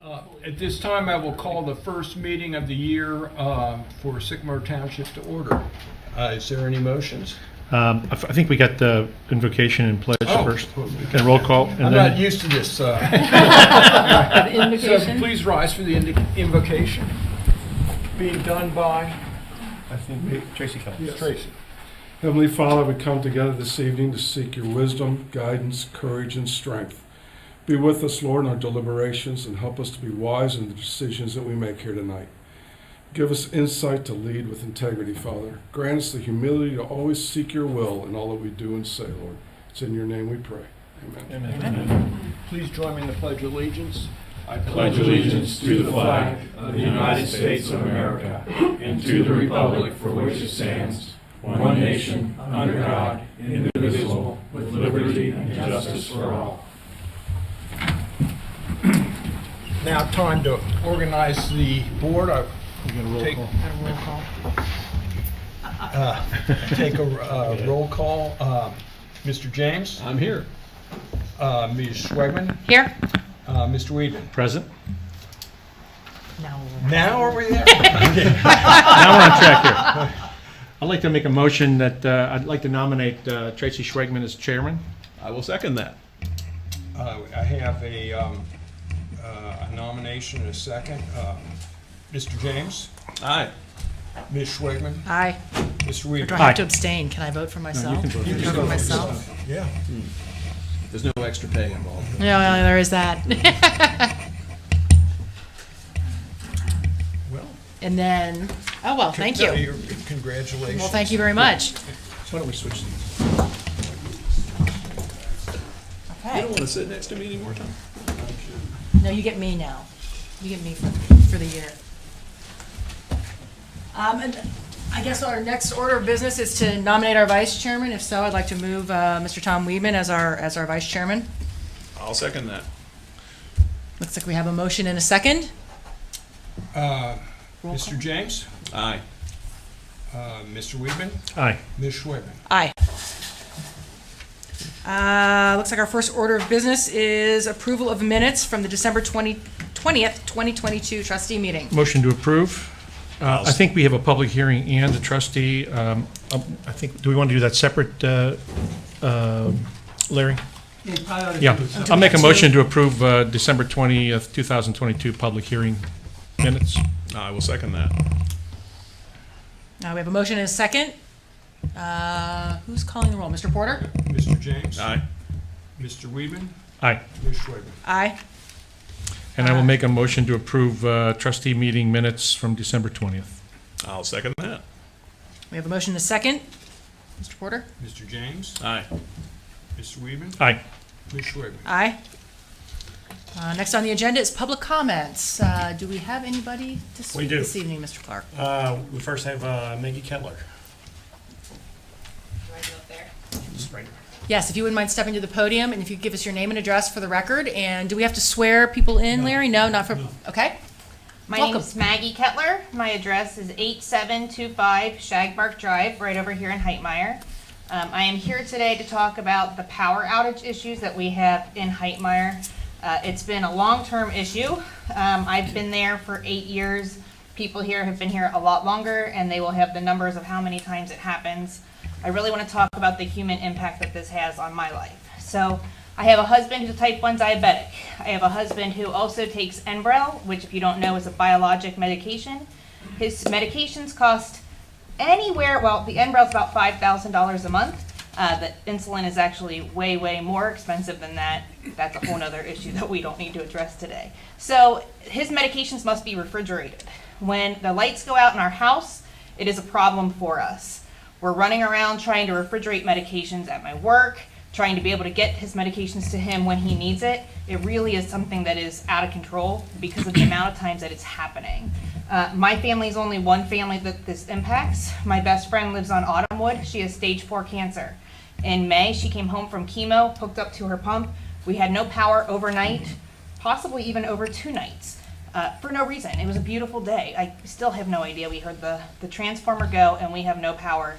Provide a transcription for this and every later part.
At this time, I will call the first meeting of the year for Sycamore Township to order. Is there any motions? I think we got the invocation and pledge first. And roll call. And I'm then not used to this. So Invocation? please rise for the invocation. Being done by I think Tracy comes. Tracy. Heavenly Father, we come together this evening to seek your wisdom, guidance, courage, and strength. Be with us, Lord, in our deliberations and help us to be wise in the decisions that we make here tonight. Give us insight to lead with integrity, Father. Grant us the humility to always seek your will in all that we do and say, Lord. It's in your name we pray. Amen. Amen. Please join me in the Pledge of Allegiance. I pledge allegiance to the flag of the United States of America and to the republic for which it stands, one nation, under God, indivisible, with liberty and justice for all. Now time to organize the board. We got a roll Take- call. Take a roll call. Mr. James? I'm here. Ms. Schwegman? Here? Mr. Weedman? Present. No. Now are we there? Now we're on track here. I'd like to make a motion that I'd like to nominate Tracy Schwegman as chairman. I will second that. I have a nomination and a second. Mr. James? Aye. Ms. Schwegman? Aye. Mr. Do Weedman? I have to abstain? Can I vote for myself? can vote for For myself? Yeah. There's no extra pay involved. No, there is that. Well, And then, oh, well, thank you. Congratulations. Well, thank you very much. Why don't we switch these? You Okay. don't want to sit next to me anymore, Tom? No, you get me now. You get me for the year. And I guess our next order of business is to nominate our vice chairman. If so, I'd like to move Mr. Tom Weedman as our vice chairman. I'll second that. Looks like we have a motion and a second. Roll Mr. James? Aye. Mr. Weedman? Aye. Ms. Schwegman? Aye. Looks like our first order of business is approval of minutes from the December 20th, 2022 trustee meeting. Motion to approve. I think we have a public hearing and a trustee. I think, do we want to do that separate, Larry? Yeah. I'll make a motion to approve December 20th, 2022 public hearing minutes. I will second that. We have a motion and a second. Who's calling the roll? Mr. Porter? Mr. James? Aye. Mr. Weedman? Aye. Ms. Schwegman? Aye. And I will make a motion to approve trustee meeting minutes from December 20th. I'll second that. We have a motion and a second. Mr. Porter? Mr. James? Aye. Mr. Weedman? Aye. Ms. Schwegman? Aye. Next on the agenda is public comments. Do we have anybody to speak do. this evening, Mr. Clark? We first have Maggie Kettler. Just right. Yes, if you wouldn't mind stepping to the podium, and if you could give us your name and address for the record. And do we have to swear people in, Larry? No, not for, okay. My Welcome. name is Maggie Kettler. My address is 8725 Shagbark Drive, right over here in Heitmeyer. I am here today to talk about the power outage issues that we have in Heitmeyer. It's been a long-term issue. I've been there for 8 years. People here have been here a lot longer, and they will have the numbers of how many times it happens. I really want to talk about the human impact that this has on my life. So I have a husband who's type 1 diabetic. I have a husband who also takes Enbrel, which if you don't know is a biologic medication. His medications cost anywhere, well, the Enbrel is about $5,000 a month. The insulin is actually way, way more expensive than that. That's a whole nother issue that we don't need to address today. So his medications must be refrigerated. When the lights go out in our house, it is a problem for us. We're running around trying to refrigerate medications at my work, trying to be able to get his medications to him when he needs it. It really is something that is out of control because of the amount of times that it's happening. My family is only one family that this impacts. My best friend lives on Autumnwood. She has stage 4 cancer. In May, she came home from chemo, hooked up to her pump. We had no power overnight, possibly even over 2 nights. For no reason. It was a beautiful day. I still have no idea. We heard the transformer go and we have no power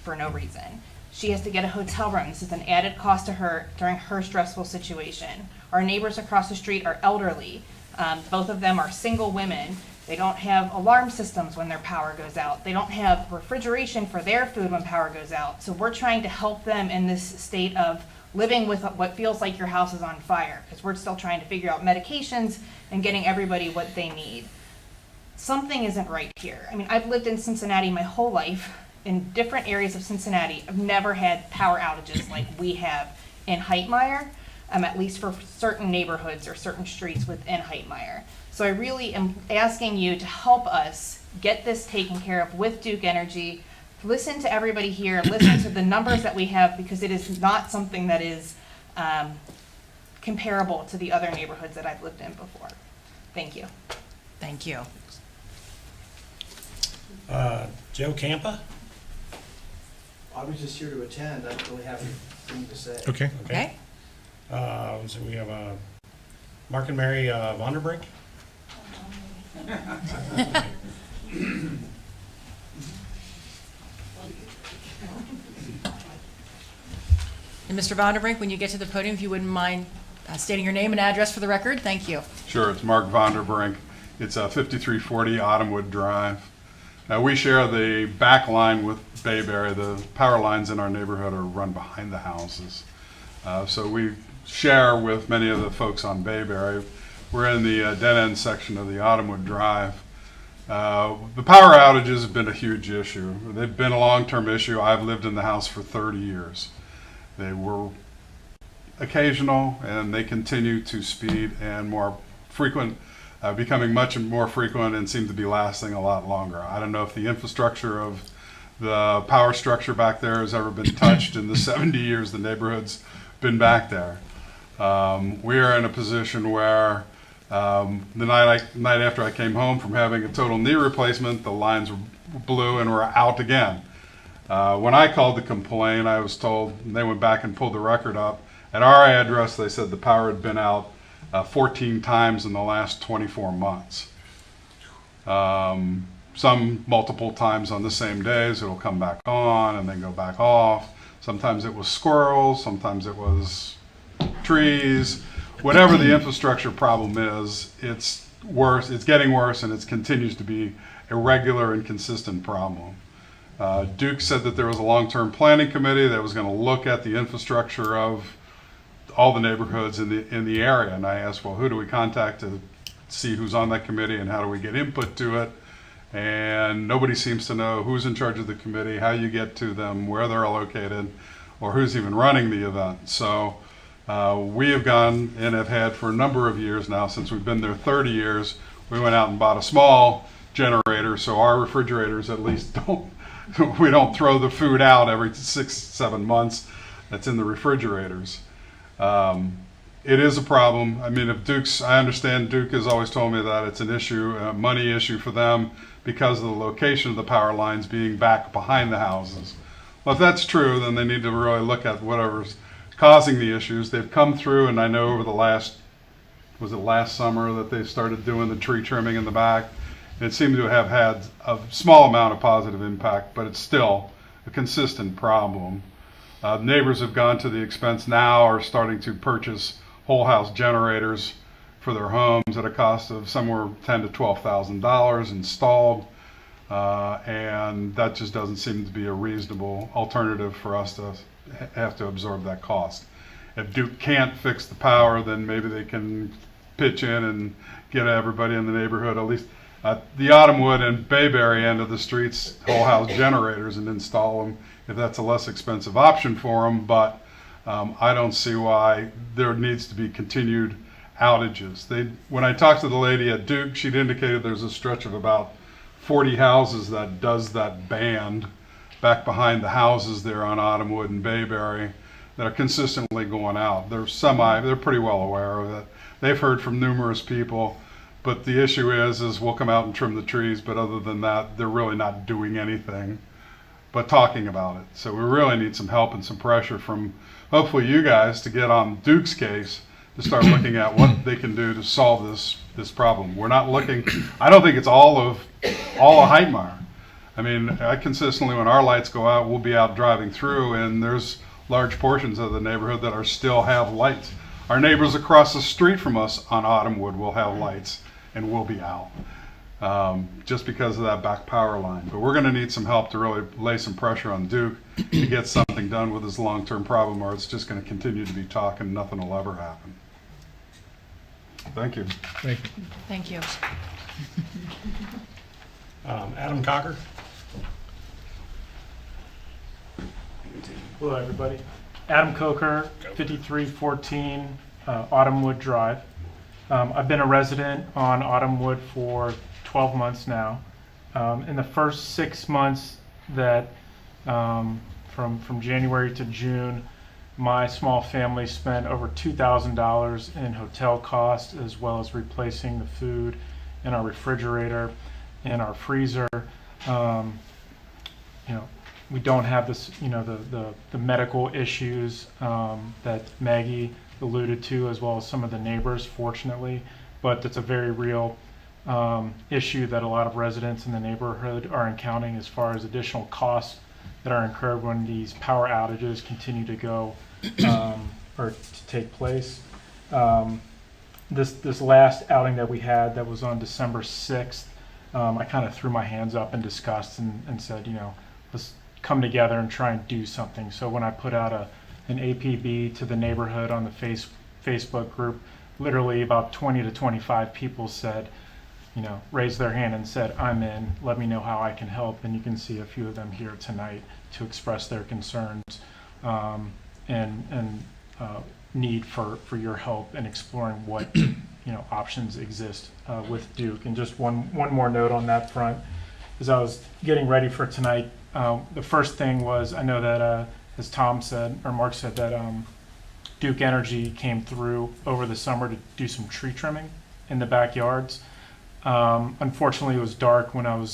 for no reason. She has to get a hotel room. This is an added cost to her during her stressful situation. Our neighbors across the street are elderly. Both of them are single women. They don't have alarm systems when their power goes out. They don't have refrigeration for their food when power goes out. So we're trying to help them in this state of living with what feels like your house is on fire, because we're still trying to figure out medications and getting everybody what they need. Something isn't right here. I mean, I've lived in Cincinnati my whole life, in different areas of Cincinnati. I've never had power outages like we have in Heitmeyer, at least for certain neighborhoods or certain streets within Heitmeyer. So I really am asking you to help us get this taken care of with Duke Energy. Listen to everybody here, listen to the numbers that we have, because it is not something that is comparable to the other neighborhoods that I've lived in before. Thank you. Thank you. Joe Campa? I was just here to attend. I don't really have anything to say. Okay. Okay. So we have Mark and Mary Vonderbrink. And Mr. Vonderbrink, when you get to the podium, if you wouldn't mind stating your name and address for the record, thank you. Sure, it's Mark Vonderbrink. It's 5340 Autumnwood Drive. We share the back line with Bayberry. The power lines in our neighborhood are run behind the houses. So we share with many of the folks on Bayberry. We're in the dead end section of the Autumnwood Drive. The power outages have been a huge issue. They've been a long-term issue. I've lived in the house for 30 years. They were occasional, and they continue to speed and more frequent, becoming much more frequent, and seem to be lasting a lot longer. I don't know if the infrastructure of the power structure back there has ever been touched in the 70 years the neighborhood's been back there. We are in a position where the night after I came home from having a total knee replacement, the lines were blue and were out again. When I called to complain, I was told, and they went back and pulled the record up, at our address they said the power had been out 14 times in the last 24 months. Some multiple times on the same days. It'll come back on and then go back off. Sometimes it was squirrels, sometimes it was trees. Whatever the infrastructure problem is, it's worse, it's getting worse, and it continues to be a regular and consistent problem. Duke said that there was a long-term planning committee that was going to look at the infrastructure of all the neighborhoods in the area, and I asked, well, who do we contact to see who's on that committee and how do we get input to it? And nobody seems to know who's in charge of the committee, how you get to them, where they're located, or who's even running the event. So we have gone and have had for a number of years now, since we've been there 30 years, we went out and bought a small generator so our refrigerators at least we don't throw the food out every 6-7 months that's in the refrigerators. It is a problem. I mean, I understand Duke has always told me that it's an issue, a money issue for them because of the location of the power lines being back behind the houses. Well, if that's true, then they need to really look at whatever's causing the issues. They've come through, and I know over the last summer that they started doing the tree trimming in the back. It seemed to have had a small amount of positive impact, but it's still a consistent problem. Neighbors have gone to the expense now, are starting to purchase whole house generators for their homes at a cost of somewhere $10,000 to $12,000 installed, and that just doesn't seem to be a reasonable alternative for us to have to absorb that cost. If Duke can't fix the power, then maybe they can pitch in and get everybody in the neighborhood, at least the Autumnwood and Bayberry end of the streets, whole house generators, and install them if that's a less expensive option for them. But I don't see why there needs to be continued outages. When I talked to the lady at Duke, she'd indicated there's a stretch of about 40 houses that does that band back behind the houses there on Autumnwood and Bayberry that are consistently going out. They're pretty well aware of it. They've heard from numerous people, but the issue is we'll come out and trim the trees, but other than that, they're really not doing anything but talking about it. So we really need some help and some pressure from hopefully you guys to get on Duke's case to start looking at what they can do to solve this problem. We're not looking, I don't think it's all of Heitmeyer. I mean, I consistently, when our lights go out, we'll be out driving through, and there's large portions of the neighborhood that still have lights Our neighbors across the street from us on Autumnwood will have lights and will be out. Just because of that back power line. But we're going to need some help to really lay some pressure on Duke to get something done with his long-term problem, or it's just going to continue to be talk and nothing will ever happen. Thank you. Thank you. Thank you. Adam Cocker. Hello, everybody. Adam Coker, 5314 Autumnwood Drive. I've been a resident on Autumnwood for 12 months now. In the first 6 months that from January to June, my small family spent over $2,000 in hotel costs, as well as replacing the food in our refrigerator and our freezer. We don't have this, the medical issues that Maggie alluded to, as well as some of the neighbors, fortunately, but it's a very real issue that a lot of residents in the neighborhood are encountering as far as additional costs that are incurred when these power outages continue to go or to take place. This last outing that we had, that was on December 6th, I kind of threw my hands up in disgust and said, let's come together and try and do something. So when I put out an APB to the neighborhood on the Facebook group, literally about 20 to 25 people said, raised their hand and said, I'm in, let me know how I can help. And you can see a few of them here tonight to express their concerns and need for your help in exploring what options exist with Duke. And just one more note on that front, as I was getting ready for tonight, the first thing was, I know that as Tom said, or Mark said, that Duke Energy came through over the summer to do some tree trimming in the backyards. Unfortunately, it was dark when I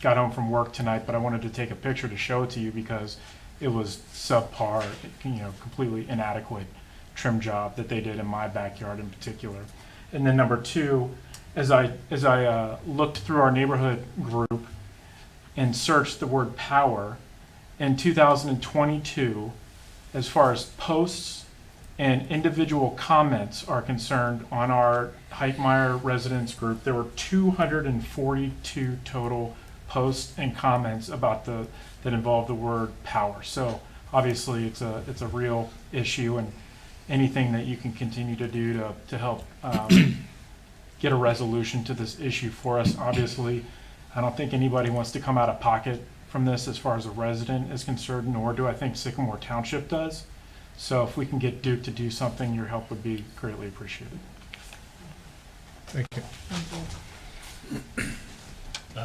got home from work tonight, but I wanted to take a picture to show it to you because it was subpar, completely inadequate trim job that they did in my backyard in particular. And then number two, as I looked through our neighborhood group and searched the word power, in 2022, as far as posts and individual comments are concerned on our Heitmeyer residents group, there were 242 total posts and comments about that involved the word power. So obviously it's a real issue, and anything that you can continue to do to help get a resolution to this issue for us. Obviously, I don't think anybody wants to come out of pocket from this as far as a resident is concerned, nor do I think Sycamore Township does. So if we can get Duke to do something, your help would be greatly appreciated. Thank you. Thank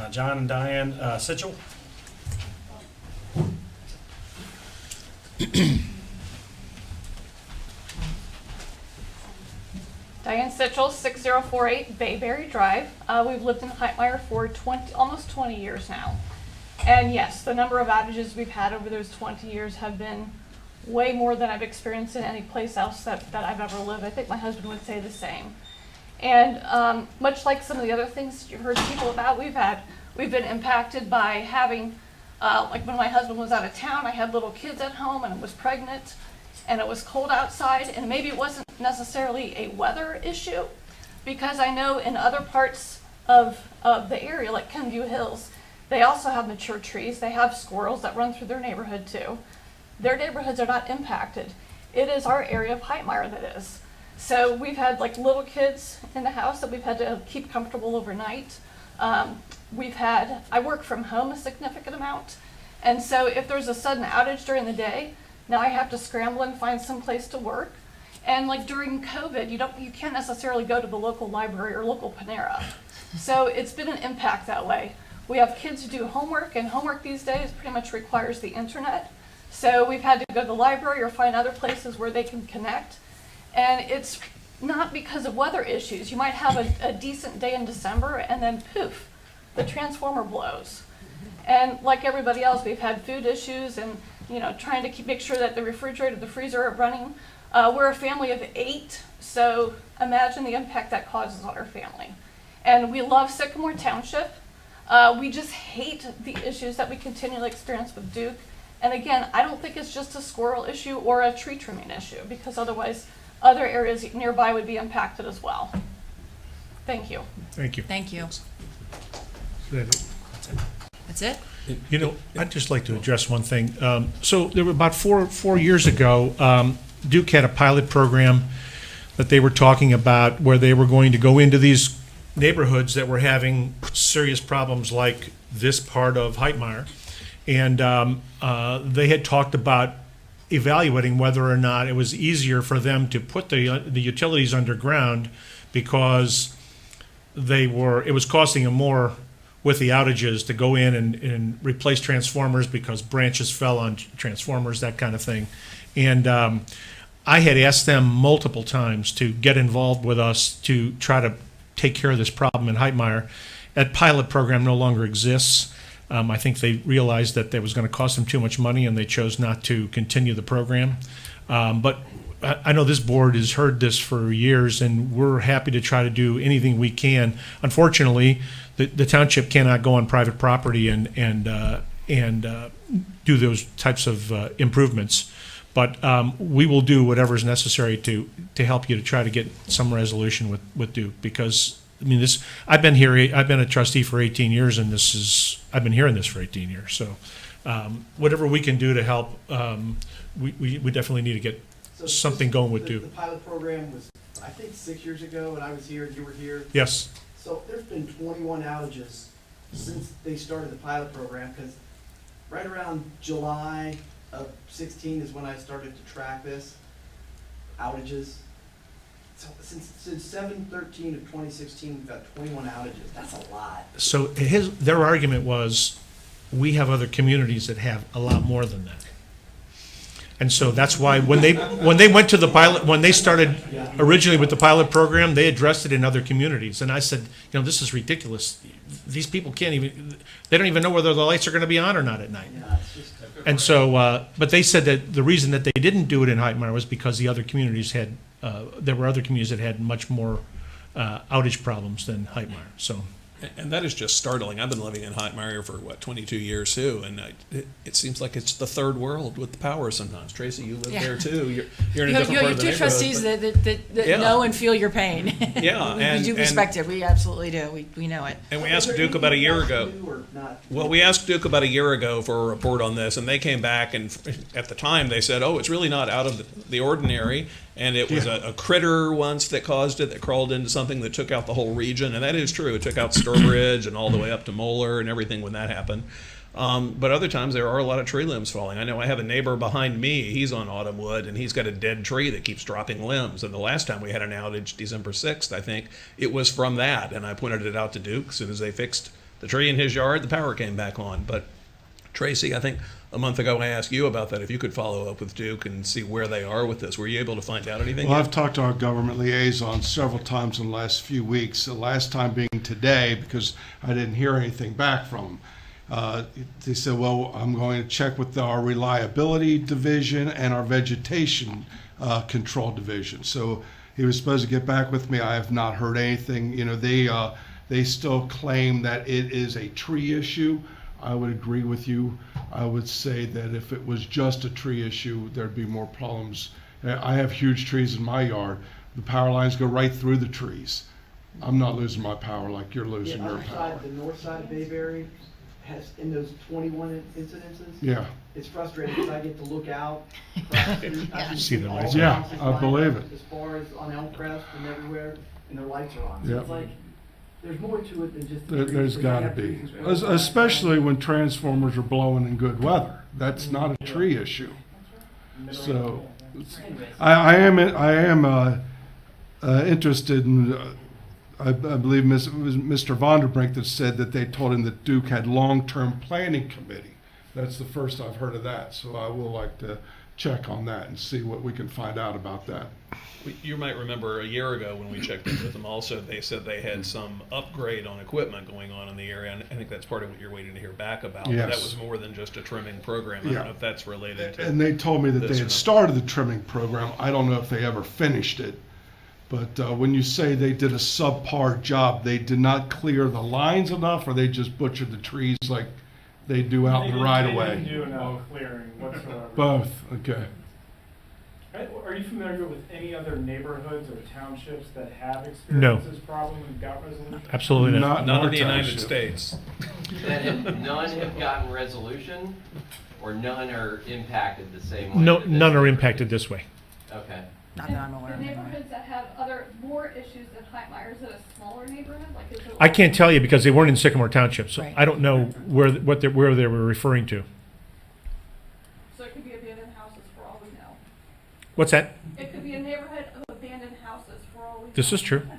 you. John and Diane Sitchell. Diane Sitchell, 6048 Bayberry Drive. We've lived in Heitmeyer for almost 20 years now. And yes, the number of outages we've had over those 20 years have been way more than I've experienced in any place else that I've ever lived. I think my husband would say the same. And much like some of the other things you've heard people about, we've been impacted by having, like when my husband was out of town, I had little kids at home and I was pregnant and it was cold outside, and maybe it wasn't necessarily a weather issue, because I know in other parts of the area, like Kenview Hills, they also have mature trees. They have squirrels that run through their neighborhood too. Their neighborhoods are not impacted. It is our area of Heitmeyer that is. So we've had like little kids in the house that we've had to keep comfortable overnight. I work from home a significant amount. And so if there's a sudden outage during the day, now I have to scramble and find some place to work. And like during COVID, you can't necessarily go to the local library or local Panera. So it's been an impact that way. We have kids who do homework, and homework these days pretty much requires the internet. So we've had to go to the library or find other places where they can connect. And it's not because of weather issues. You might have a decent day in December and then poof, the transformer blows. And like everybody else, we've had food issues and trying to make sure that the refrigerator, the freezer are running. We're a family of 8, so imagine the impact that causes on our family. And we love Sycamore Township. We just hate the issues that we continually experience with Duke. And again, I don't think it's just a squirrel issue or a tree trimming issue, because otherwise other areas nearby would be impacted as well. Thank you. Thank you. Thank you. That- That's it? You know, I'd just like to address one thing. So there were about four years ago, Duke had a pilot program that they were talking about where they were going to go into these neighborhoods that were having serious problems like this part of Heitmeyer. And they had talked about evaluating whether or not it was easier for them to put the utilities underground because it was costing them more with the outages to go in and replace transformers because branches fell on transformers, that kind of thing. And I had asked them multiple times to get involved with us to try to take care of this problem in Heitmeyer. That pilot program no longer exists. I think they realized that it was going to cost them too much money and they chose not to continue the program. But I know this board has heard this for years and we're happy to try to do anything we can. Unfortunately, the township cannot go on private property and do those types of improvements. But we will do whatever is necessary to help you to try to get some resolution with Duke because I mean I've been a trustee for 18 years and I've been hearing this for 18 years. So whatever we can do to help, we definitely need to get something going with Duke. The pilot program was, I think, 6 years ago, and I was here, and you were here. Yes. So there's been 21 outages since they started the pilot program, because right around July of 16 is when I started to track this, outages. So since 7/13 of 2016, we've got 21 outages. That's a lot. So their argument was, we have other communities that have a lot more than that. And so that's why when they went to the pilot, when they started originally with the pilot program, they addressed it in other communities. And I said, this is ridiculous. These people they don't even know whether the lights are going to be on or not at night. And so, but they said that the reason that they didn't do it in Heitmeyer was because the other communities there were other communities that had much more outage problems than Heitmeyer. So. And that is just startling. I've been living in Heitmeyer for, 22 years too, and it seems like it's the third world with the power sometimes. Tracy, you live there too. You're in a different part of the neighborhood. You have two trustees that know and feel your pain. Yeah. We do respect it. We absolutely do. We know it. And we asked Duke about a year ago. Well, we asked Duke about a year ago for a report on this, and they came back, and at the time they said, it's really not out of the ordinary. And it was a critter once that caused it, that crawled into something that took out the whole region. And that is true. It took out Sturbridge and all the way up to Moeller and everything when that happened. But other times there are a lot of tree limbs falling. I know I have a neighbor behind me. He's on Autumnwood, and he's got a dead tree that keeps dropping limbs. And the last time we had an outage, December 6th, I think, it was from that. And I pointed it out to Duke. As soon as they fixed the tree in his yard, the power came back on. But Tracy, I think a month ago I asked you about that, if you could follow up with Duke and see where they are with this. Were you able to find out anything Well, yet? I've talked to our government liaison several times in the last few weeks, the last time being today because I didn't hear anything back from them. They said, well, I'm going to check with our reliability division and our vegetation control division. So he was supposed to get back with me. I have not heard anything. They still claim that it is a tree issue. I would agree with you. I would say that if it was just a tree issue, there'd be more problems. I have huge trees in my yard. The power lines go right through the trees. I'm not losing my power like you're losing your power. The north side of Bayberry has, in those 21 incidences, Yeah. it's frustrating because I get to look out. See the lights. Yeah, I believe it. As far as on Elmcrest and everywhere, and their lights are on. So Yep. it's like, there's more to it than just the trees. There's got to be, especially when transformers are blowing in good weather. That's not a tree issue. So, I am interested in. I believe it was Mr. Vonderbrink that said that they told him that Duke had long-term planning committee. That's the first I've heard of that. So I will like to check on that and see what we can find out about that. You might remember a year ago when we checked in with them also, they said they had some upgrade on equipment going on in the area, and I think that's part of what you're waiting to hear back about. Yes. That was more than just a trimming program. I don't know if that's related to. And they told me that this they or had not. started the trimming program. I don't know if they ever finished it. But when you say they did a subpar job, they did not clear the lines enough, or they just butchered the trees like they do out in the right of They way? didn't do no clearing whatsoever. Both, okay. Are you familiar with any other neighborhoods or townships that have No. experienced this problem and got resolution? Absolutely not. None our in the United township. States. None have gotten resolution, or none are impacted the same way? No, that this none are neighborhood- impacted this way. Okay. Not that I'm aware The of. neighborhoods that have more issues than Heitmeyer, is it a smaller neighborhood? Like, is it I can't tell you because they weren't in Sycamore Township, so Right. I don't know where they were referring to. So it could be abandoned houses for all we know. What's that? It could be a neighborhood of abandoned houses for all we know. This is true. So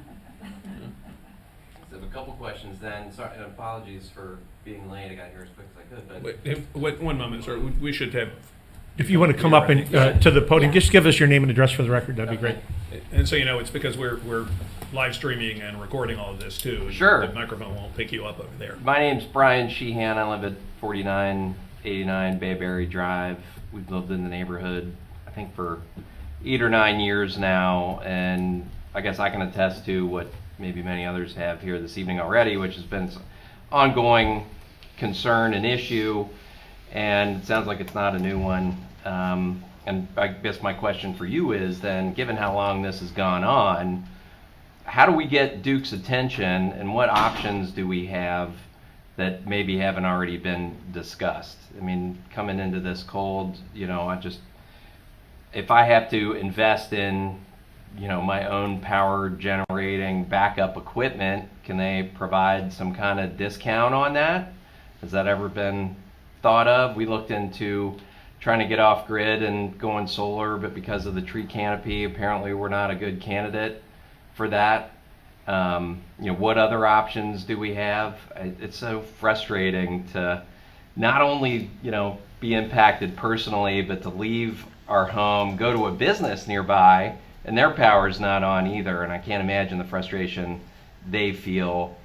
I have a couple questions then. Sorry, and apologies for being late. I got here as quick as I could, but Wait, one moment, sir. We should have, If you want to come up and to the podium, just give us your name and address for the record. That'd be great. and so you know, it's because we're live streaming and recording all of this too. Sure. The microphone won't pick you up over there. my name's Brian Sheehan. I live at 4989 Bayberry Drive. We've lived in the neighborhood, I think, for 8 or 9 years now, and I guess I can attest to what maybe many others have here this evening already, which has been some ongoing concern and issue, and it sounds like it's not a new one. And I guess my question for you is then, given how long this has gone on, how do we get Duke's attention, and what options do we have that maybe haven't already been discussed? I mean, coming into this cold, you know, if I have to invest in, you know, my own power generating backup equipment, can they provide some kind of discount on that? Has that ever been thought of? We looked into trying to get off grid and going solar, but because of the tree canopy, apparently we're not a good candidate for that. You know, what other options do we have? It's so frustrating to not only, you know, be impacted personally, but to leave our home, go to a business nearby, and their power is not on either. And I can't imagine the frustration they feel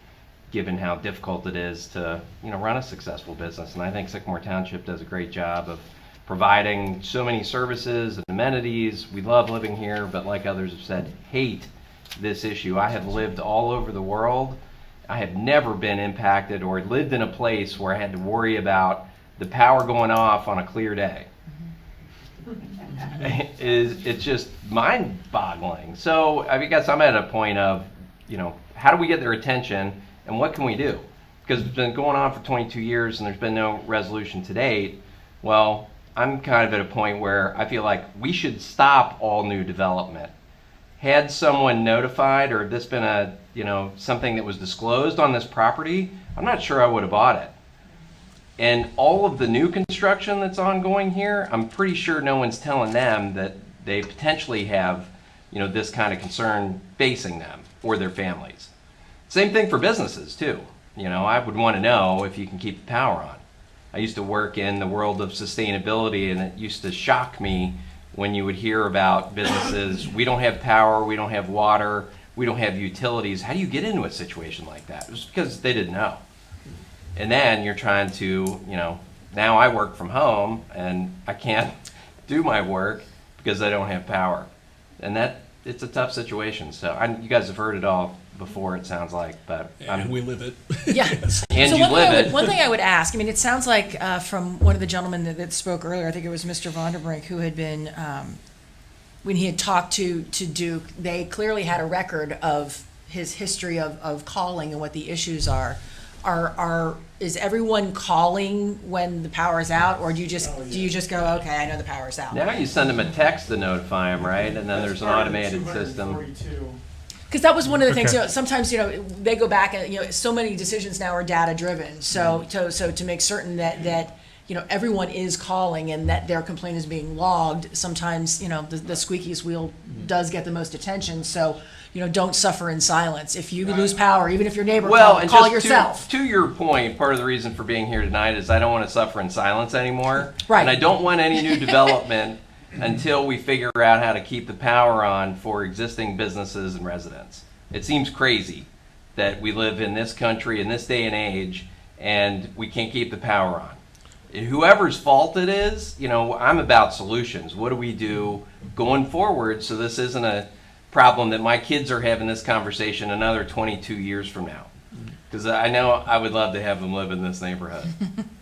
given how difficult it is to, you know, run a successful business. And I think Sycamore Township does a great job of providing so many services and amenities. We love living here, but like others have said, hate this issue. I have lived all over the world. I have never been impacted or lived in a place where I had to worry about the power going off on a clear day. It's just mind-boggling. So I guess I'm at a point of, you know, how do we get their attention and what can we do? Because it's been going on for 22 years and there's been no resolution to date. Well, I'm kind of at a point where I feel like we should stop all new development. Had someone notified, or if this been a, you know, something that was disclosed on this property, I'm not sure I would have bought it. And all of the new construction that's ongoing here, I'm pretty sure no one's telling them that they potentially have, you know, this kind of concern facing them or their families. Same thing for businesses too. You know, I would want to know if you can keep the power on. I used to work in the world of sustainability, and it used to shock me when you would hear about businesses, we don't have power, we don't have water, we don't have utilities. How do you get into a situation like that? It was because they didn't know. And then you're trying to, you know, now I work from home and I can't do my work because I don't have power. And it's a tough situation. So you guys have heard it all before, it sounds like, but And we live it. Yeah. And So you live it. one thing I would ask, I mean, it sounds like from one of the gentlemen that spoke earlier, I think it was Mr. Vonderbrink, who had been, when he had talked to Duke, they clearly had a record of his history of calling and what the issues are. Is everyone calling when the power is out, or do you just go, okay, I know the power's out? Now you send them a text to notify them, right? And then there's an automated system. Because that was one of the things, Okay. you know, sometimes, you know, they go back and, you know, so many decisions now are data driven. So to make certain that, you know, everyone is calling and that their complaint is being logged, sometimes, you know, the squeakiest wheel does get the most attention. So, you know, don't suffer in silence. If you lose power, even if your neighbor And call just yourself. To your point, part of the reason for being here tonight is I don't want to suffer in silence anymore. Right. And I don't want any new development until we figure out how to keep the power on for existing businesses and residents. It seems crazy that we live in this country in this day and age and we can't keep the power on. Whoever's fault it is, you know, I'm about solutions. What do we do going forward so this isn't a problem that my kids are having this conversation another 22 years from now? Because I know I would love to have them live in this neighborhood.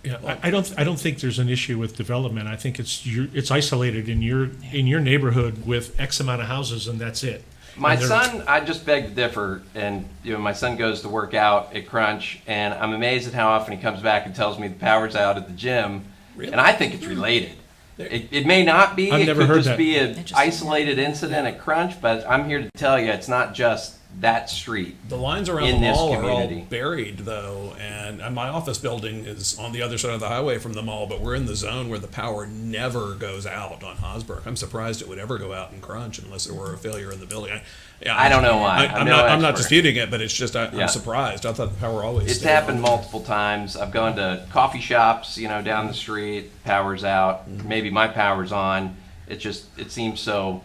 Yeah, I don't think there's an issue with development. I think it's isolated in your neighborhood with X amount of houses, and that's it. My And they're- son, I just beg to differ, and my son goes to work out at Crunch, and I'm amazed at how often he comes back and tells me the power's out at the gym, and I think it's related. It may not be. I've It never could heard just that. be an Interesting. isolated incident at Crunch, but I'm here to tell you it's not just that street. The lines around In the this mall are all community. buried, though, and my office building is on the other side of the highway from the mall, but we're in the zone where the power never goes out on Hosbrook. I'm surprised it would ever go out in Crunch unless there were a failure in the building. I don't know why. I'm no not expert. disputing it, but it's just Yeah. I'm surprised. I thought the power always It's stayed happened on. multiple times. I've gone to coffee shops, down the street, power's out, maybe my power's on. It seems so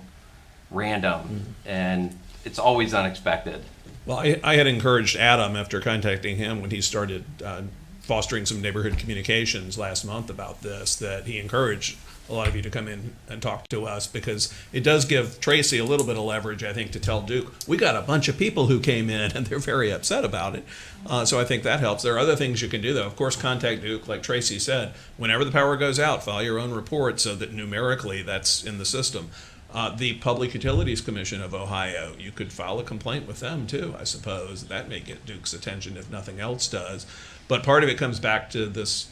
random, and it's always unexpected. Well, I had encouraged Adam after contacting him when he started fostering some neighborhood communications last month about this, that he encouraged a lot of you to come in and talk to us, because it does give Tracy a little bit of leverage, I think, to tell Duke, we got a bunch of people who came in and they're very upset about it. So I think that helps. There are other things you can do, though. Of course, contact Duke, like Tracy said. Whenever the power goes out, file your own report so that numerically that's in the system. The Public Utilities Commission of Ohio, you could file a complaint with them too, I suppose. That may get Duke's attention if nothing else does. But part of it comes back to this,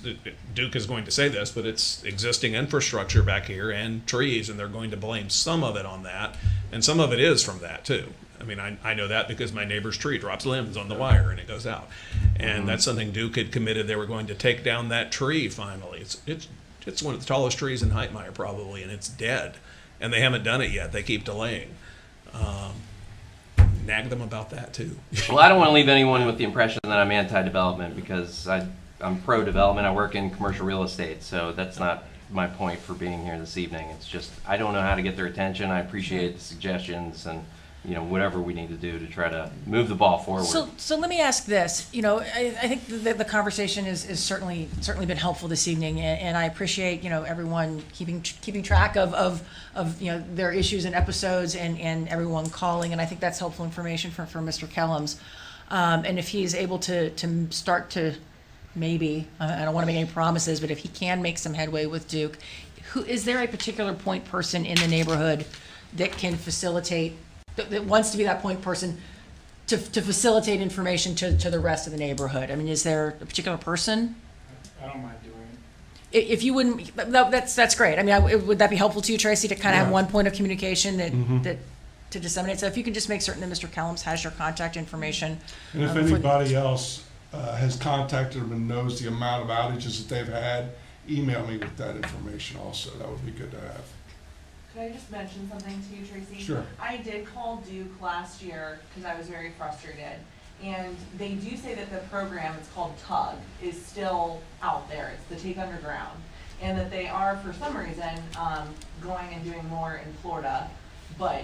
Duke is going to say this, but it's existing infrastructure back here and trees, and they're going to blame some of it on that. And some of it is from that too. I mean, I know that because my neighbor's tree drops limbs on the wire and it goes out. And that's something Duke had committed. They were going to take down that tree finally. It's one of the tallest trees in Heitmeyer probably, and it's dead. And they haven't done it yet. They keep delaying. Nag them about that too. Well, I don't want to leave anyone with the impression that I'm anti-development, because I'm pro-development. I work in commercial real estate, so that's not my point for being here this evening. It's just I don't know how to get their attention. I appreciate the suggestions and whatever we need to do to try to move the ball forward. So let me ask this. I think the conversation is certainly been helpful this evening, and I appreciate everyone keeping track of their issues and episodes, and everyone calling, and I think that's helpful information for Mr. Kellums. And if he's able to start to maybe, I don't want to make any promises, but if he can make some headway with Duke, is there a particular point person in the neighborhood that can facilitate, that wants to be that point person to facilitate information to the rest of the neighborhood? I mean, is there a particular person? I don't mind doing it. If you wouldn't, no, that's great. I mean, would that be helpful to you, Tracy, to kind of have one point of communication that to disseminate? So if you can just make certain that Mr. Kellums has your contact information. And if for- anybody else has contacted them and knows the amount of outages that they've had, email me with that information also. That would be good to have. Could I just mention something to you, Tracy? Sure. I did call Duke last year because I was very frustrated. And they do say that the program, it's called TUG, is still out there. It's the Take Underground. And that they are, for some reason, going and doing more in Florida. But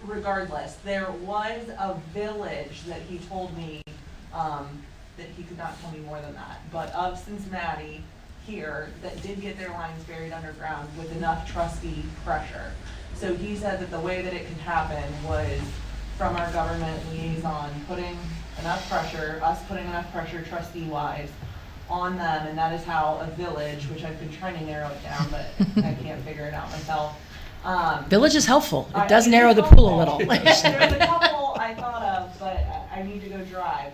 regardless, there was a village that he told me, that he could not tell me more than that, but of Cincinnati here that did get their lines buried underground with enough trustee pressure. So he said that the way that it could happen was from our government liaison putting enough pressure, us putting enough pressure trustee-wise on them, and that is how a village, which I've been trying to narrow it down, but I can't figure it out myself. Village is helpful. It does It narrow is the pool a helpful. little. There's a couple I thought of, but I need to go drive.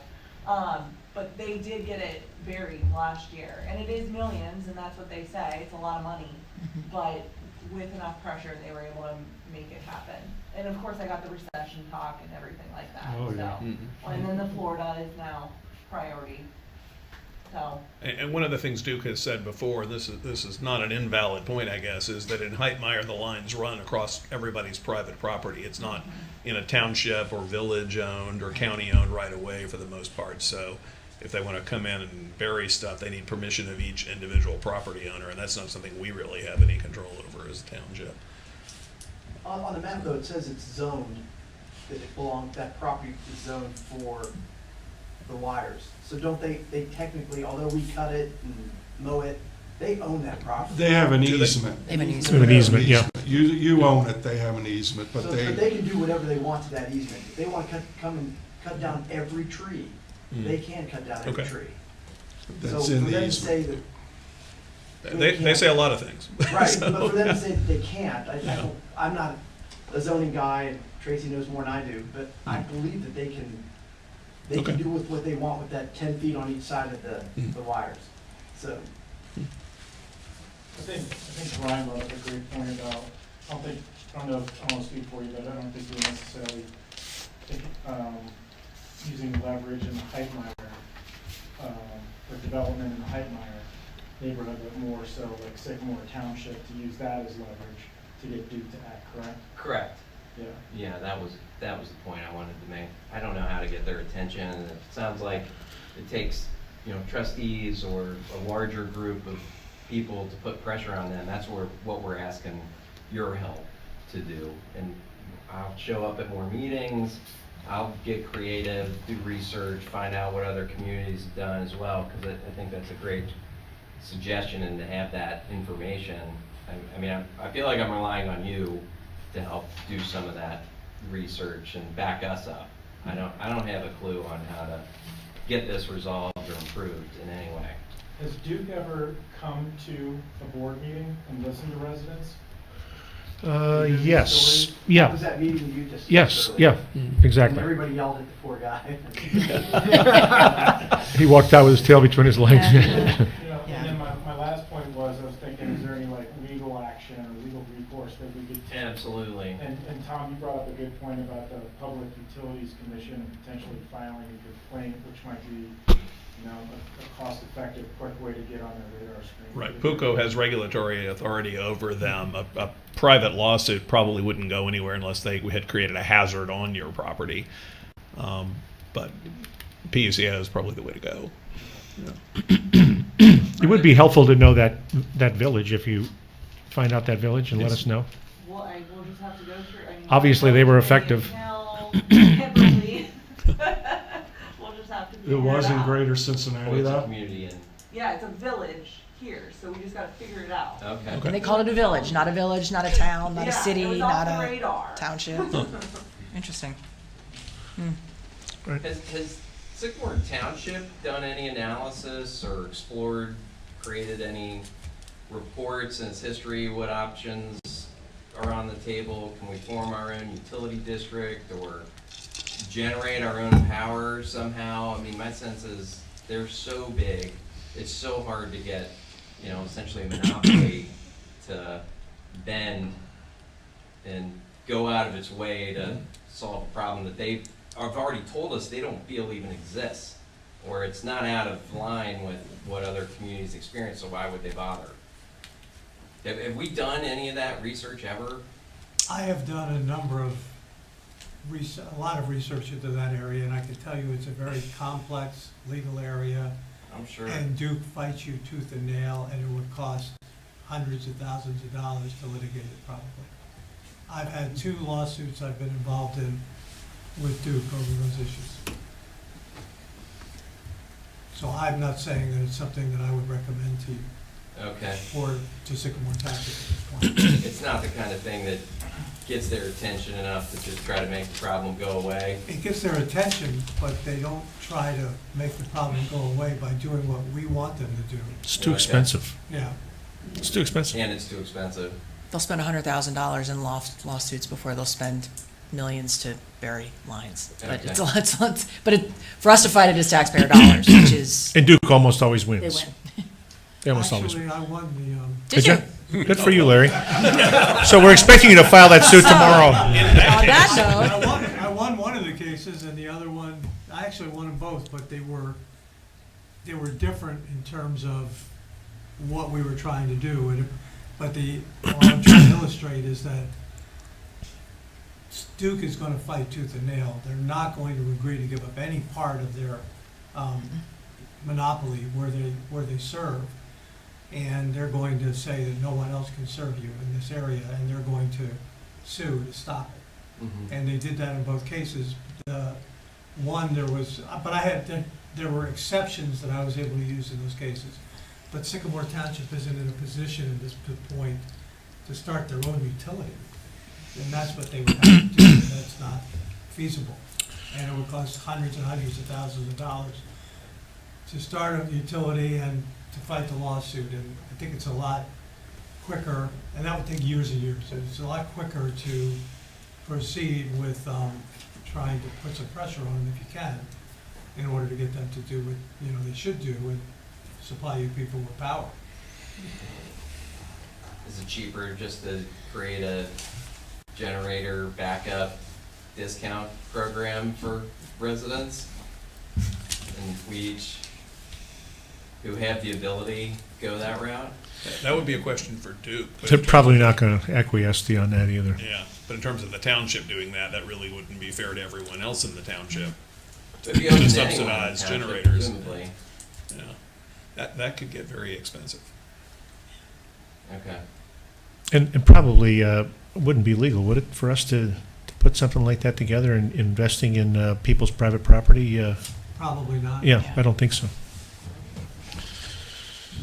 But they did get it buried last year, and it is millions, and that's what they say. It's a lot of money, but with enough pressure, they were able to make it happen. And of course, I got the recession talk and everything like that. Oh, yeah. So, and then the Florida is now priority. So. And one of the things Duke has said before, this is not an invalid point, I guess, is that in Heitmeyer, the lines run across everybody's private property. It's not in a township or village owned or county owned right away for the most part. So if they want to come in and bury stuff, they need permission of each individual property owner, and that's not something we really have any control over as a township. On the map though, it says it's zoned, that property is zoned for the wires. So don't they technically, although we cut it and mow it, they own that property? They have an easement. They have an easement. They have an easement, yeah. You own it, they have an easement, but But they can do whatever they want to that easement. If they want to come and cut down every tree, they can cut down every Okay. tree. So That's for in them to these. say that. They say a lot of things. Right, So- but for them to say that they can't, I'm not a zoning guy, and Tracy knows more than I do, but I believe that they can Okay. do with what they want with that 10 feet on each side of the wires. So, I think Brian brought up a great point about, I don't know if I want to speak for you, but I don't think we necessarily think, using leverage in the Heitmeyer, for development in the Heitmeyer neighborhood, but more so like Sycamore Township, to use that as leverage to get Duke to act, correct? Correct. Yeah. Yeah, that was the point I wanted to make. I don't know how to get their attention, and it sounds like it takes, trustees or a larger group of people to put pressure on them. That's what we're asking your help to do. And I'll show up at more meetings, I'll get creative, do research, find out what other communities have done as well, because I think that's a great suggestion, and to have that information. I feel like I'm relying on you to help do some of that research and back us up. I don't have a clue on how to get this resolved or improved in any way. Has Duke ever come to a board meeting and listened to residents? Yes, what yeah, was that meeting you just? yes, earlier? yeah, And exactly. everybody yelled at the poor guy. He walked out with his tail between his legs. And then my last point was, I was thinking, is there any legal action or legal recourse that we could take? Absolutely. And Tom, you brought up a good point about the Public Utilities Commission and potentially filing a complaint, which might be, a cost-effective, quick way to get on their radar screen. Right, PUCO has regulatory authority over them. A private lawsuit probably wouldn't go anywhere unless they had created a hazard on your property. But PUCO is probably the way to go. It would be helpful to know that village, if you find out that village and let us know. Well, I will just have to go through, Obviously, they were effective. Kimberly. We'll just have to figure It was in out. Greater Cincinnati, It's a though? community in. Yeah, it's a village here, so we just gotta figure it out. Okay. And they called it a village, not a town, not a Yeah, city, it was not off the a radar. township. Interesting. Has Sycamore Township done any analysis or created any reports in its history? What options are on the table? Can we form our own utility district or generate our own power somehow? My sense is they're so big, it's so hard to get, essentially a monopoly to bend and go out of its way to solve a problem that they've already told us they don't feel even exists, or it's not out of line with what other communities experience, so why would they bother? Have we done any of that research ever? I have done a lot of research into that area, and I can tell you it's a very complex legal area. I'm sure. And Duke fights you tooth and nail, and it would cost hundreds of thousands of dollars to litigate it probably. I've had 2 lawsuits I've been involved in with Duke over those issues. So I'm not saying that it's something that I would recommend to you Okay. or to Sycamore Township at this point. It's not the kind of thing that gets their attention enough to just try to make the problem go away. It gets their attention, but they don't try to make the problem go away by doing what we want them to do. It's too Okay. expensive. Yeah. It's too expensive. And it's too expensive. They'll spend $100,000 in lawsuits before they'll spend millions to bury lines. But Okay. it's a lot, for us to fight it is taxpayer dollars, which is, And Duke almost always they wins. win. They almost always Actually, win. I won Did you? Good for you, Larry. So we're expecting you to file that suit tomorrow. On that note, I won one of the cases, and the other one, I actually won them both, but they were different in terms of what we were trying to do. But what I'm trying to illustrate is that Duke is going to fight tooth and nail. They're not going to agree to give up any part of their monopoly where they serve. And they're going to say that no one else can serve you in this area, and they're going to sue to stop it. And they did that in both cases. There were exceptions that I was able to use in those cases. But Sycamore Township isn't in a position at this point to start their own utility. And that's what they would have to do, and that's not feasible. and it would cost hundreds and hundreds of thousands of dollars to start a utility and to fight the lawsuit, and I think it's a lot quicker, and that would take years and years. It's a lot quicker to proceed with trying to put some pressure on them if you can, in order to get them to do what, you know, they should do and supply you people with power. Is it cheaper just to create a generator backup discount program for residents? And we each, who have the ability, go that route? That would be a question for Duke. but They're in terms probably of- not going to acquiesce on that either. Yeah, but in terms of the township doing that, that really wouldn't be fair to everyone else in the township. It'd be open To to anyone in the subsidize township, generators. presumably. Yeah, that could get very expensive. Okay. And probably wouldn't be legal, would it, for us to put something like that together and investing in people's private property? Probably not. Yeah, I don't think so.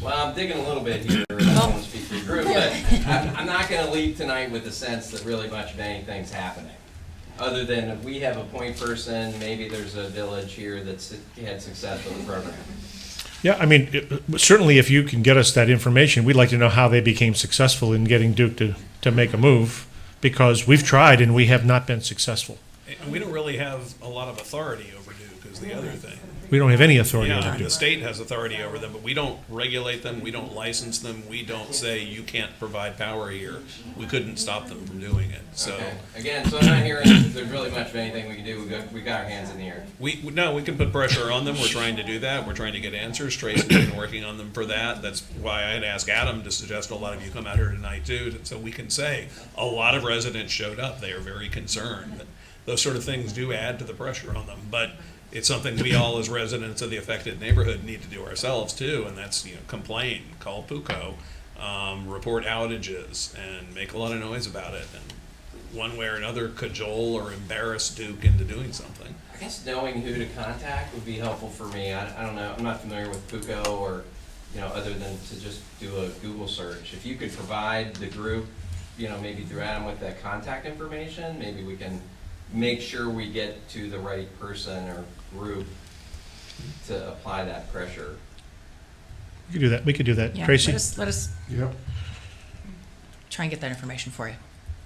Well, I'm digging a little bit here, I don't want to speak for your group, but I'm not going to leave tonight with the sense that really much of anything's happening. Other than if we have a point person, maybe there's a village here that's had success with the program. Yeah, I mean, certainly if you can get us that information, we'd like to know how they became successful in getting Duke to make a move, because we've tried and we have not been successful. And we don't really have a lot of authority over Duke is the other thing. We don't have any authority Yeah, over the Duke. state has authority over them, but we don't regulate them, we don't license them, we don't say you can't provide power here. We couldn't stop them from doing it, so. Okay. Again, so I'm not hearing that there's really much of anything we can do. We got our hands in the air. No, we can put pressure on them, we're trying to do that, we're trying to get answers, Tracy's been working on them for that. That's why I had asked Adam to suggest a lot of you come out here tonight too, so we can say, a lot of residents showed up, they are very concerned. Those sort of things do add to the pressure on them, but it's something we all as residents of the affected neighborhood need to do ourselves too, and that's, complain, call PUCO, report outages, and make a lot of noise about it, and one way or another cajole or embarrass Duke into doing something. I guess knowing who to contact would be helpful for me. I don't know, I'm not familiar with PUCO or, other than to just do a Google search. If you could provide the group, maybe through Adam with that contact information, maybe we can make sure we get to the right person or group to apply that pressure. We could do that. We could do that. Yeah, Tracy? let us Yep. try and get that information for you.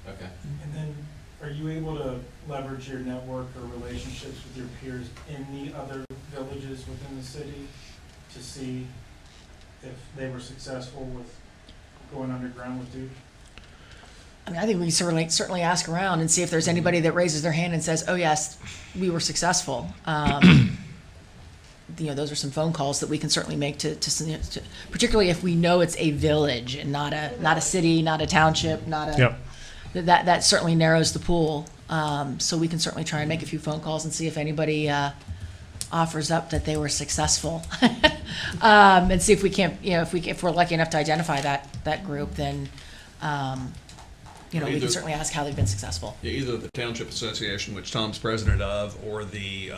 Okay. And then, are you able to leverage your network or relationships with your peers in the other villages within the city to see if they were successful with going underground with Duke? I mean, I think we can certainly ask around and see if there's anybody that raises their hand and says, "Oh yes, we were successful." Those are some phone calls that we can certainly make to particularly if we know it's a village and not a city, not a township, not a. Yep. That certainly narrows the pool. So we can certainly try and make a few phone calls and see if anybody offers up that they were successful, and see if we can't, if we're lucky enough to identify that group, then. We Either- can certainly ask how they've been successful. Yeah, either the Township Association, which Tom's president of, or the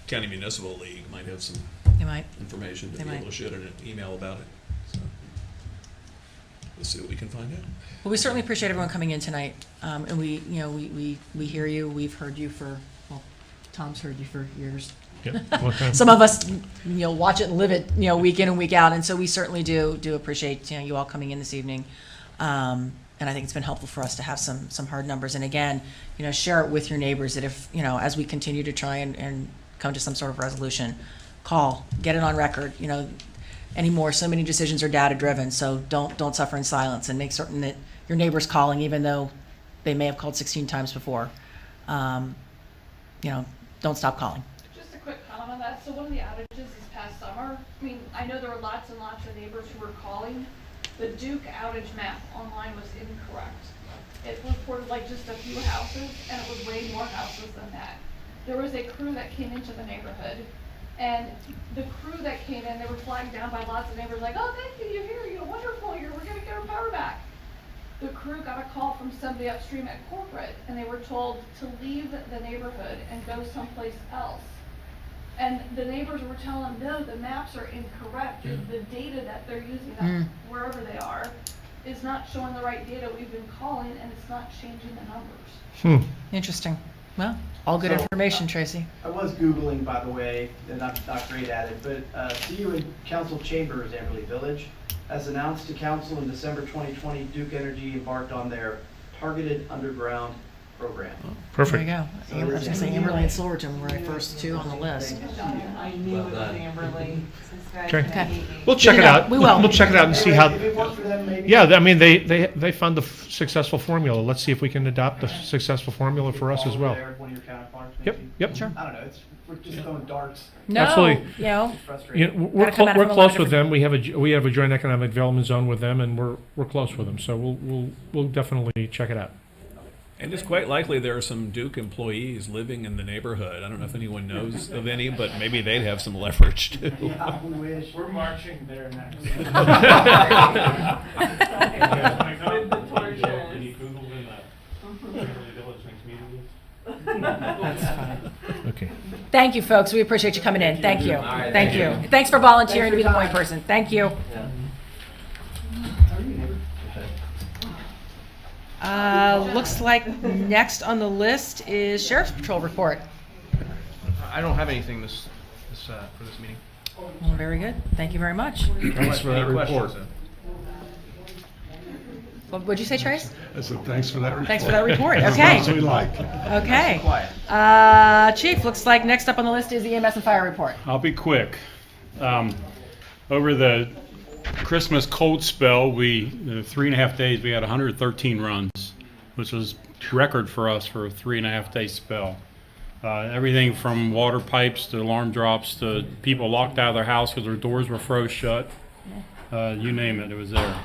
County Municipal League might have some They might. information to They be might. able to shoot an email about it. So we'll see what we can find out. Well, we certainly appreciate everyone coming in tonight, and we hear you. We've heard you Tom's heard you for years. Yep. Long time. Some of us, watch it and live it, week in and week out, and so we certainly do appreciate you all coming in this evening. And I think it's been helpful for us to have some hard numbers. And again, share it with your neighbors that if, as we continue to try and come to some sort of resolution, call, get it on record. Anymore, so many decisions are data driven, so don't suffer in silence, and make certain that your neighbor's calling, even though they may have called 16 times before. Don't stop calling. Just a quick comment on that. So one of the outages this past summer, I know there were lots and lots of neighbors who were calling. The Duke outage map online was incorrect. It reported just a few houses, and it was way more houses than that. There was a crew that came into the neighborhood, and the crew that came in, they were flagged down by lots of neighbors "Oh, thank you, you're here, you're wonderful, we're going to get our power back." The crew got a call from somebody upstream at corporate, and they were told to leave the neighborhood and go someplace else. And the neighbors were telling them, no, the maps are incorrect. The data that they're using, wherever they are, is not showing the right data. We've been calling, and it's not changing the numbers. Interesting. Well, all good So, information, Tracy. I was Googling, by the way, and I'm not great at it, but CU and Council Chambers, Amberley Village, as announced to Council in December 2020, Duke Energy embarked on their targeted underground program. Perfect. There you go. So Amber, I was it gonna is- say Amberley and Silverton were my first two on the list. I knew it was Amberley. This guy's Okay. gonna hate me. We'll check it out. We will. We'll check it out and see how. If it worked for them, maybe. Yeah, I mean, they found the successful formula. Let's see if we can adopt the successful formula for us as well. There, one of your counterparts, Yep, maybe. yep. Sure. I don't know, we're just throwing darts. No, Absolutely. you know, It's frustrating. You know, we're Gotta come at it we're from a lot of close with them. We have a joint economic development zone with them, and we're close with them. So we'll definitely check it out. And it's quite likely there are some Duke employees living in the neighborhood. I don't know if anyone knows of any, but maybe they'd have some leverage too. Yeah, I wish. We're marching there next. With the torches. that's fine. Okay. Thank you, folks. We appreciate you coming in. Thank you. right, Thank you. Thanks for volunteering to be the point person. Thank you. Looks like next on the list is Sheriff's Patrol report. I don't have anything for this meeting. Well, very good. Thank you very much. Thanks for that Any questions? report. What'd you say, Trace? I said, thanks for that report. Thanks for that report. As Okay. much as we like. Okay. Chief, looks like next up on the list is the EMS and fire report. I'll be quick. Over the Christmas cold spell, the 3.5 days, we had 113 runs, which was record for us for a 3.5 day spell. Everything from water pipes to alarm drops to people locked out of their house because their doors were froze shut. You name it, it was there.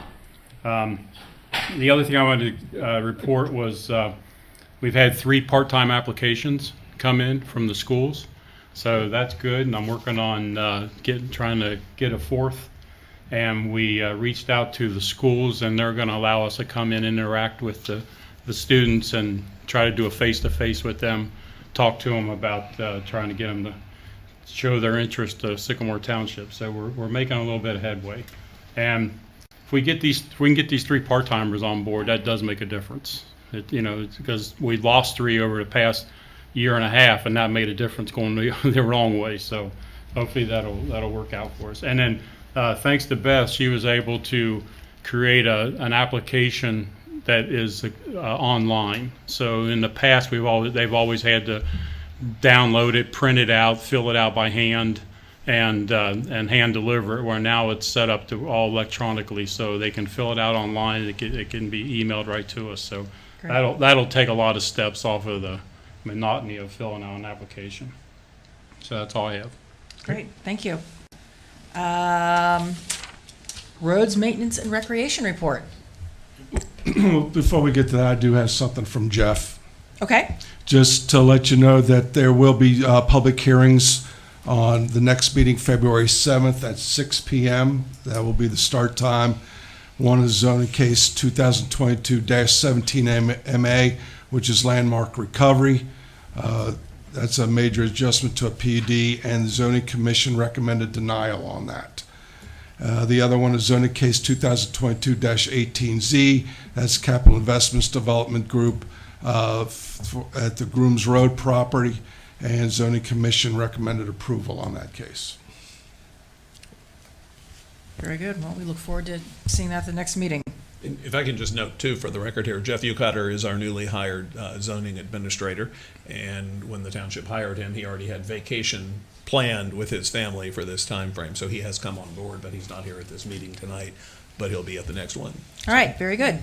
The other thing I wanted to report was we've had 3 part-time applications come in from the schools. So that's good, and I'm working on trying to get a 4th. And we reached out to the schools, and they're going to allow us to come in and interact with the students and try to do a face-to-face with them, talk to them about trying to get them to show their interest to Sycamore Township. So we're making a little bit of headway. And if we can get these 3 part-timers on board, that does make a difference. Because we lost 3 over the past year and a half, and that made a difference going the wrong way. So hopefully that'll work out for us. And then thanks to Beth, she was able to create an application that is online. So in the past, they've always had to download it, print it out, fill it out by hand, and hand deliver it. Where now it's set up to all electronically, so they can fill it out online. It can be emailed right to us. So that'll take a lot of steps off of the monotony of filling out an application. So that's all I have. Great, thank you. Roads, maintenance, and recreation report. Before we get to that, I do have something from Jeff. Okay. Just to let you know that there will be public hearings on the next meeting, February 7th at 6 p.m. That will be the start time. One is zoning case 2022-17 MA, which is landmark recovery. That's a major adjustment to a PUD, and the zoning commission recommended denial on that. The other one is zoning case 2022-18Z. That's Capital Investments Development Group at the Grooms Road property, and zoning commission recommended approval on that case. Very good. Well, we look forward to seeing that at the next meeting. If I can just note too, for the record here, Jeff Ucutter is our newly hired zoning administrator, and when the township hired him, he already had vacation planned with his family for this time frame, so he has come on board, but he's not here at this meeting tonight, but he'll be at the next one. All right, very good.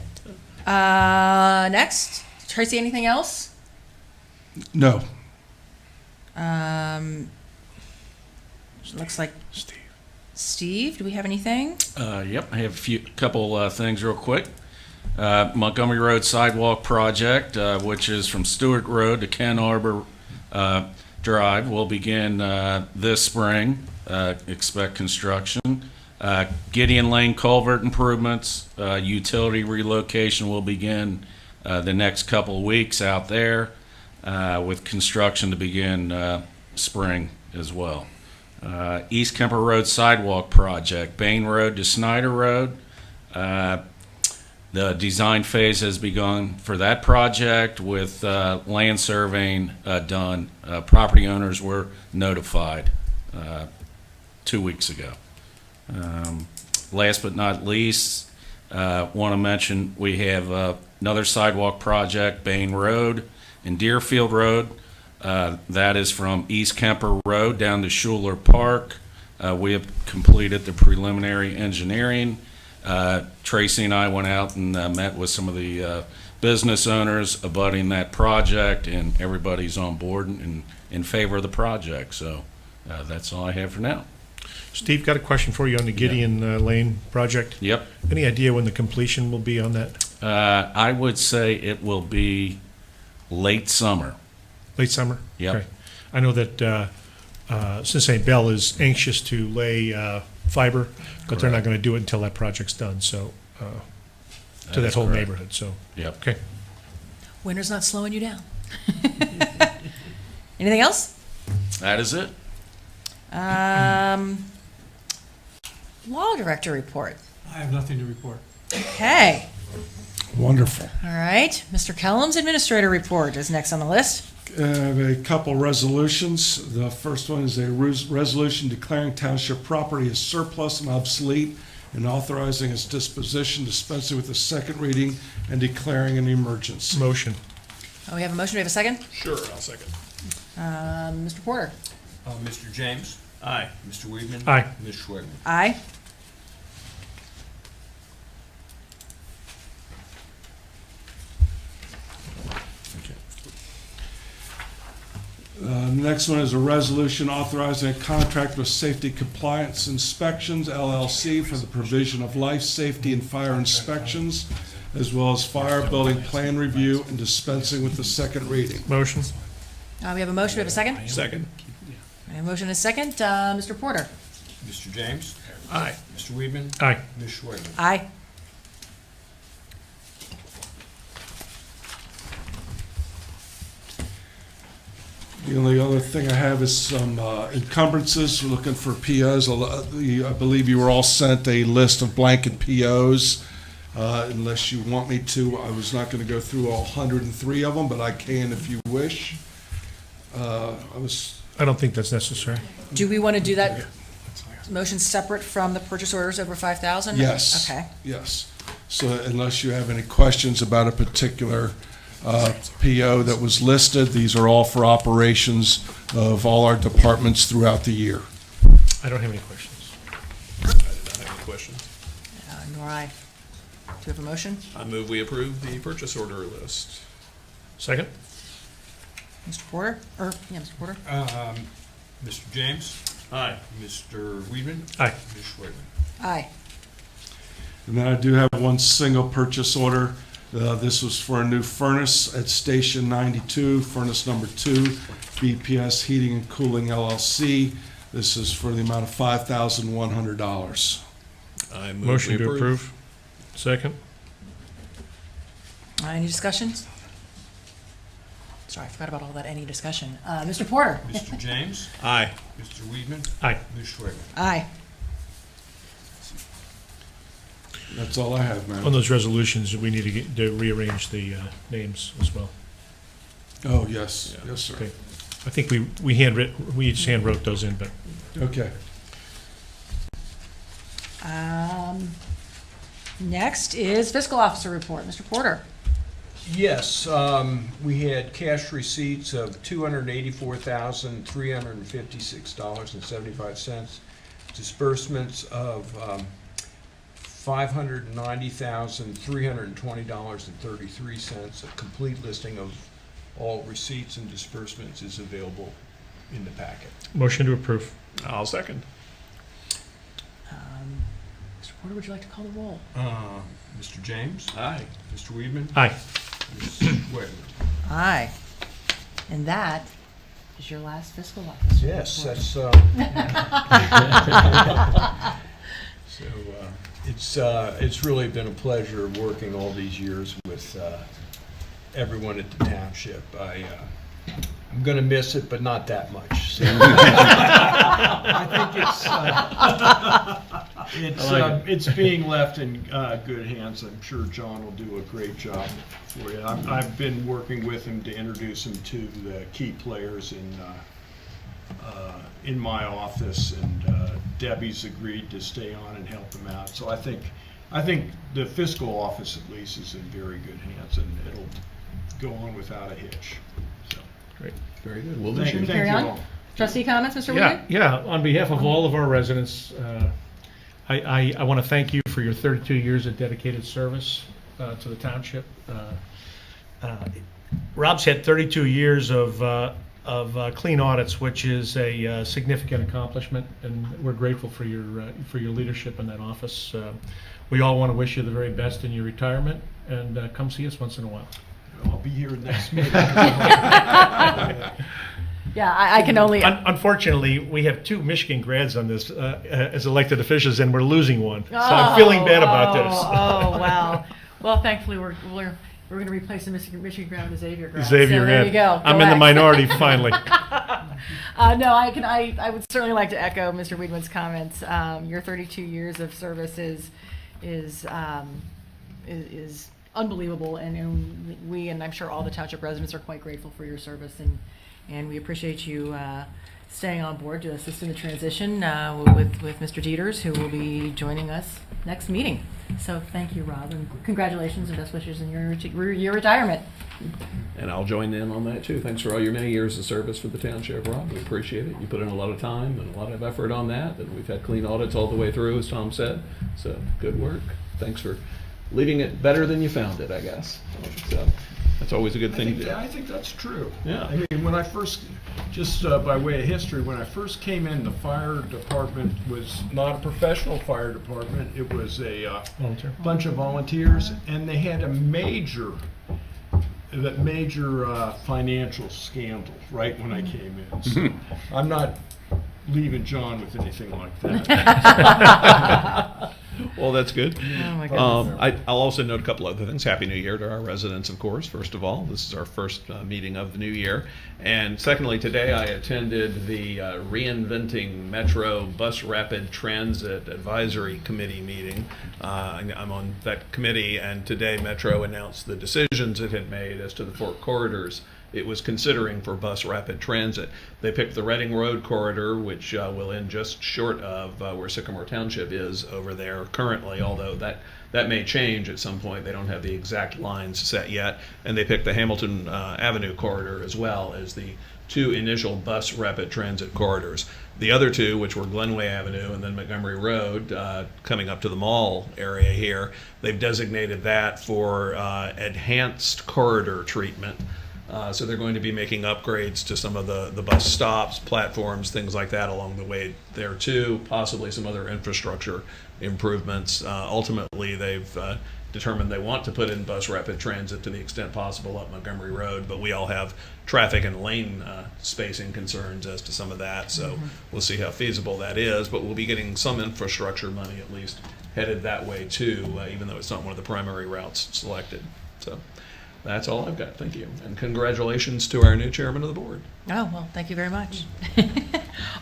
Next, Tracy, anything else? No. Looks like Steve, do we have anything? Yep, I have a couple things real quick. Montgomery Road Sidewalk Project, which is from Stewart Road to Ken Arbor Drive, will begin this spring. Expect construction. Gideon Lane culvert improvements, utility relocation will begin the next couple of weeks out there, with construction to begin spring as well. East Kemper Road Sidewalk Project, Bain Road to Snyder Road. The design phase has begun for that project with land surveying done. Property owners were notified 2 weeks ago. Last but not least, want to mention we have another sidewalk project, Bain Road and Deerfield Road. That is from East Kemper Road down to Schuler Park. We have completed the preliminary engineering. Tracy and I went out and met with some of the business owners abutting that project, and everybody's on board and in favor of the project. So that's all I have for now. Steve, got a question for you on the Gideon Lane project. Yep. Any idea when the completion will be on that? I would say it will be late summer. Late summer? Yep. Okay. I know that Cincinnati Bell is anxious to lay fiber, but they're not going to do it until that project's done, so, to that whole neighborhood, so. Yep. Okay. Winter's not slowing you down. Anything else? That is it. Law director report. I have nothing to report. Okay. Wonderful. All right. Mr. Kellum's administrator report is next on the list. I have a couple resolutions. The first one is a resolution declaring township property as surplus and obsolete and authorizing its disposition, dispensing with the second reading, and declaring an emergency. Motion. Oh, we have a motion. Do we have a second? Sure, I'll second. Mr. Porter. Mr. James? Aye. Mr. Weedman? Aye. Ms. Schwegman? Aye. Next one is a resolution authorizing a contract with Safety Compliance Inspections, LLC, for the provision of life safety and fire inspections, as well as fire building plan review and dispensing with the second reading. Motion. We have a motion. Do we have a second? Second. We have a motion and a second. Mr. Porter. Mr. James? Aye. Mr. Weedman? Aye. Ms. Schwegman? Aye. The only other thing I have is some encumbrances. We're looking for POs. I believe you were all sent a list of blanket POs. Unless you want me to, I was not going to go through all 103 of them, but I can if you wish. I don't think that's necessary. Do we want to do that motion separate from the purchase orders over 5,000? Yes. Okay. Yes. So unless you have any questions about a particular PO that was listed, these are all for operations of all our departments throughout the year. I don't have any questions. I did not have any questions. Nor I. Do we have a motion? I move we approve the purchase order list. Second? Mr. Porter? Mr. Porter. Mr. James? Aye. Mr. Weedman? Aye. Ms. Schwegman? Aye. And then I do have one single purchase order. This was for a new furnace at Station 92, furnace number 2, BPS Heating and Cooling LLC. This is for the amount of $5,100. I move Motion we to approve. Second? Any discussions? Sorry, I forgot about all that. Any discussion? Mr. Porter? Mr. James? Aye. Mr. Weedman? Aye. Ms. Schwegman? Aye. That's all I have, On ma'am. those resolutions, we need to rearrange the names as well. Oh, yes, yes, sir. Okay. I think we just hand wrote those in, but Okay. Next is fiscal officer report. Mr. Porter. Yes, we had cash receipts of $284,356.75, disbursements of $590,320.33. A complete listing of all receipts and disbursements is available in the packet. motion to approve. I'll second. Mr. Porter, would you like to call the roll? Mr. James? Aye. Mr. Weedman? Aye. Ms. Schwegman? Aye. And that is your last fiscal officer. Yes, report. that's, it's really been a pleasure working all these years with everyone at the township. I'm going to miss it, but not that much. So I think It's being left in good hands. I'm sure John will do a great job for you. I've been working with him to introduce him to the key players in my office, and Debbie's agreed to stay on and help him out. So I think the fiscal office at least is in very good hands, and it'll go on without a hitch. So Great. Very good. We'll thank you Carry on. all. Trustee comments, Mr. Yeah, Weedman? yeah. On behalf of all of our residents, I want to thank you for your 32 years of dedicated service to the township. Rob's had 32 years of clean audits, which is a significant accomplishment, and we're grateful for your leadership in that office. We all want to wish you the very best in your retirement, and come see us once in a while. I'll be here next meeting. Yeah, I can only. Unfortunately, we have 2 Michigan grads on this as elected officials, and we're losing one. So I'm feeling bad about this. Oh, wow. Well, thankfully, we're going to replace the Michigan grad with Xavier grad. Xavier, so there you go. I'm in the minority finally. No, I would certainly like to echo Mr. Weedman's comments. Your 32 years of service is unbelievable, and we, and I'm sure all the township residents, are quite grateful for your service, and we appreciate you staying on board to assist in the transition with Mr. Dieters, who will be joining us next meeting. So thank you, Rob, and congratulations and best wishes in your retirement. And I'll join in on that too. Thanks for all your many years of service for the township, Rob. We appreciate it. You put in a lot of time and a lot of effort on that, and we've had clean audits all the way through, as Tom said. So good work. Thanks for leaving it better than you found it, I guess. So that's always a good thing to do. I think that's true. Yeah. I mean, when I first, just by way of history, when I first came in, the fire department was not a professional fire department. It was a bunch of volunteers, and they had a major financial scandal right when I came in. So I'm not leaving John with anything like that. Well, that's good. Oh my goodness. I'll also note a couple other things. Happy New Year to our residents, of course, first of all. This is our first meeting of the new year. And secondly, today I attended the Reinventing Metro Bus Rapid Transit Advisory Committee meeting. I'm on that committee, and today Metro announced the decisions it had made as to the 4 corridors it was considering for bus rapid transit. They picked the Reading Road corridor, which will end just short of where Sycamore Township is over there currently, although that may change at some point. They don't have the exact lines set yet. And they picked the Hamilton Avenue corridor as well as the 2 initial bus rapid transit corridors. The other 2, which were Glenway Avenue and then Montgomery Road, coming up to the mall area here, they've designated that for enhanced corridor treatment. So they're going to be making upgrades to some of the bus stops, platforms, things like that along the way there too, possibly some other infrastructure improvements. Ultimately, they've determined they want to put in bus rapid transit to the extent possible up Montgomery Road, but we all have traffic and lane spacing concerns as to some of that, so we'll see how feasible that is, but we'll be getting some infrastructure money at least headed that way too, even though it's not one of the primary routes selected. So that's all I've got. Thank you. And congratulations to our new chairman of the board. Oh, well, thank you very much.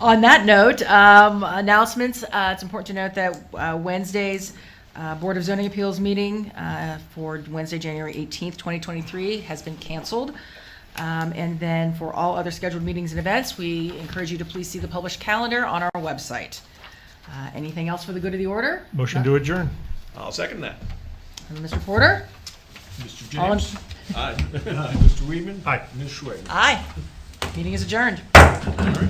On that note, announcements. It's important to note that Wednesday's Board of Zoning Appeals meeting for Wednesday, January 18th, 2023 has been canceled. And then for all other scheduled meetings and events, we encourage you to please see the published calendar on our website. Anything else for the good of the order? Motion to adjourn. I'll second that. And Mr. Porter? Mr. All in- James? Aye. Mr. Weedman? Aye. Ms. Schwab? Aye. Meeting is adjourned. All right.